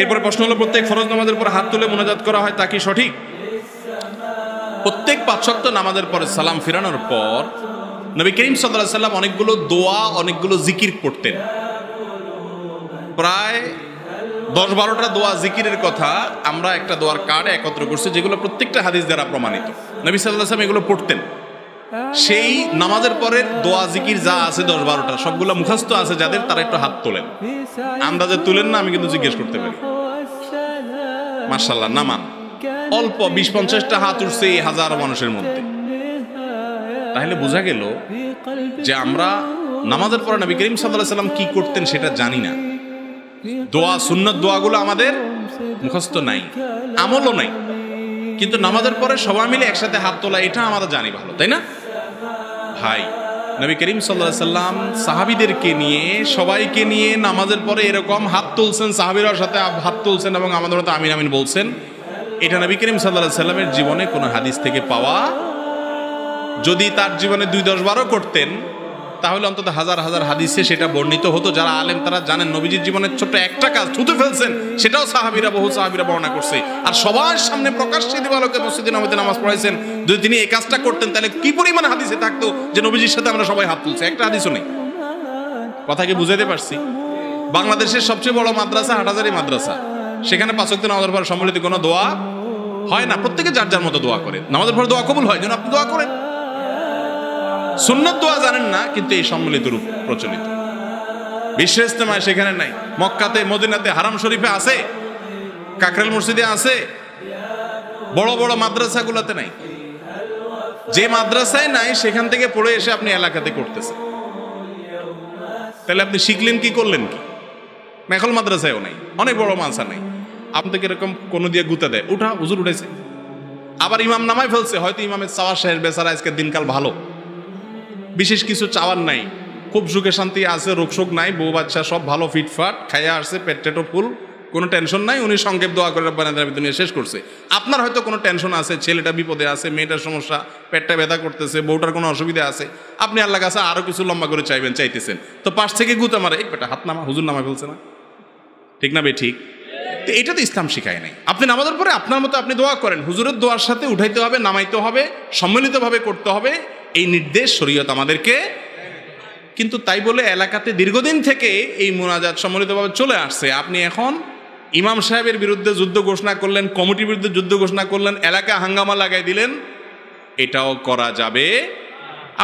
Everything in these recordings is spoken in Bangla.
এরপরে প্রশ্ন হলো, প্রত্যেক ফরজ নামাজের পর হাত তুলে মুনাজাত করা হয় তা কি সঠিক? প্রত্যেক ৫ ওয়াক্ত নামাজের পরে সালাম ফিরানোর পর নবী করিম সাল্লাল্লাহু আলাইহি ওয়াসাল্লাম অনেকগুলো দোয়া, অনেকগুলো জিকির করতেন। প্রায় ১০-১২টা দোয়া জিকিরের কথা আমরা একটা দোয়ার কার্ডে একত্র করছি, যেগুলো প্রত্যেকটা হাদিস দ্বারা প্রমাণিত। নবী সাল্লাল্লাহু আলাইহি ওয়াসাল্লাম এগুলো পড়তেন। সেই নামাজের পরের দোয়া জিকির যা আছে ১০-১২টা সবগুলো মুখস্থ আছে যাদের, তারা একটু হাত তোলেন। আন্দাজে তুলেন না, আমি কিন্তু জিজ্ঞেস করতে পারি। মাশাআল্লাহ, নামান অল্প ২০-৫০টা হাত উঠছে এই হাজার মানুষের মধ্যে। তাহলে বোঝা গেল যে আমরা নামাজের পরে নবী করিম সাল্লাল্লাহু আলাইহি ওয়াসাল্লাম কি করতেন সেটা জানি না। দোয়া, সুন্নাত দোয়াগুলো আমাদের মুখস্থ নাই, আমলও নাই, কিন্তু নামাজের পরে সবাই মিলে একসাথে হাত তোলা এটা আমরা জানি ভালো, তাই না ভাই? নবী করিম সাল্লাল্লাহু আলাইহি ওয়াসাল্লাম সাহাবীদেরকে নিয়ে, সবাইকে নিয়ে নামাজের পরে এরকম হাত তুলছেন, সাহাবীরার সাথে হাত তুলছেন এবং আমাদের মতো আমিন আমিন বলছেন। এটা নবী করিম সাল্লাল্লাহু আলাইহি ওয়াসাল্লামের জীবনে কোনো হাদিস থেকে পাওয়া। যদি তার জীবনে ২-১০-১২ করতেন তাহলে অন্তত হাজার হাজার হাদিসে সেটা বর্ণিত হতো। যারা আলেম তারা জানেন নবীজির জীবনের ছোট্ট একটা কাজ থুতু ফেলছেন, সেটাও বহু সাহাবীরা বর্ণনা করছে। আর সবার সামনে প্রকাশ্যে দিবালোকে মসজিদে নববীতে নামাজ পড়াইছেন। যদি তিনি এই কাজটা করতেন তাহলে কি পরিমাণ হাদিসে থাকতো যে নবীজির সাথে আমরা সবাই হাত তুলছি? একটা হাদিসও নেই। কথা কি বুঝাইতে পারছি? বাংলাদেশের সবচেয়ে বড় মাদ্রাসা হাটহাজারী মাদ্রাসা, সেখানে 5 ওয়াক্ত নামাজের পর সম্মিলিত কোনো দোয়া হয় না। প্রত্যেকে যার যার মতো দোয়া করে। নামাজের পর দোয়া কবুল হয়, যেন আপনি দোয়া করেন। সুন্নাত দোয়া জানেন না, কিন্তু এই সম্মিলিত রূপ প্রচলিত। বিশ্ব ইজতেমায় সেখানে নাই। মক্কাতে, মদিনাতে, হারাম শরীফে আছে, কাকরাইল মসজিদে আছে, বড় বড় মাদ্রাসাগুলোতে নাই। যে মাদ্রাসায় নাই সেখান থেকে পড়ে এসে আপনি এলাকাতে করতেছেন। তাহলে আপনি শিখলেন কি, করলেন কি? মেখল মাদ্রাসায়ও নাই, অনেক বড় মাদ্রাসা নাই। আপনাকে এরকম কোনো দিয়ে গুতা দেয়, উঠা হুজুর উঠেছে, আবার ইমাম নামায় ফেলছে, হয়তো ইমামের চাওয়ার শেষ, বেচারা আজকের দিনকাল ভালো, বিশেষ কিছু চাওয়ার নাই, খুব সুখে শান্তি আছে, রোগশোক নাই, বউ বাচ্চা সব ভালো, ফিটফাট, খাইয়া আসছে, পেটেটো ফুল, কোনো টেনশন নাই। উনি সংক্ষেপ দোয়া করে দুনিয়া শেষ করছে। আপনার হয়তো কোনো টেনশন আছে, ছেলেটা বিপদে আছে, মেয়েটার সমস্যা, পেটটা ব্যথা করতেছে, বউটার কোনো অসুবিধা আছে, আপনি আল্লাহ কাছে আরো কিছু লম্বা করে চাইতেছেন, তো পাশ থেকে গুতা মারে, এই বেটা হাত নামা, হুজুর নামা ফেলছে না, ঠিক না বে ঠিক? তো এটা তো ইসলাম শিখায় নাই। আপনি নামাজের পরে আপনার মতো আপনি দোয়া করেন, হুজুরের দোয়ার সাথে উঠাইতে হবে, নামাইতে হবে, সম্মিলিতভাবে করতে হবে, এই নির্দেশ শরীয়ত আমাদেরকে। কিন্তু তাই বলে এলাকাতে দীর্ঘদিন থেকে এই মুনাজাত সম্মিলিতভাবে চলে আসছে। আপনি এখন ইমাম সাহেবের বিরুদ্ধে যুদ্ধ ঘোষণা করলেন, কমিটির বিরুদ্ধে যুদ্ধ ঘোষণা করলেন, এলাকা হাঙ্গামা লাগাই দিলেন, এটাও করা যাবে।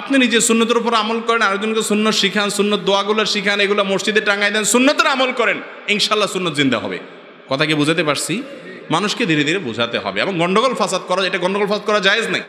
আপনি নিজে সুন্নতের উপর আমল করেন, আরেকজনকে সুন্নত শিখান, সুন্নত দোয়াগুলো শিখান, এগুলো মসজিদে টাঙ্গাই দেন, সুন্নতের আমল করেন, ইনশাল্লাহ সুন্নত জিন্দা হবে। কথা কি বুঝাতে পারছি? মানুষকে ধীরে ধীরে বোঝাতে হবে। এবং গন্ডগোল ফাসাদ করা, এটা গন্ডগোল ফাসাদ করা জায়েজ নাই।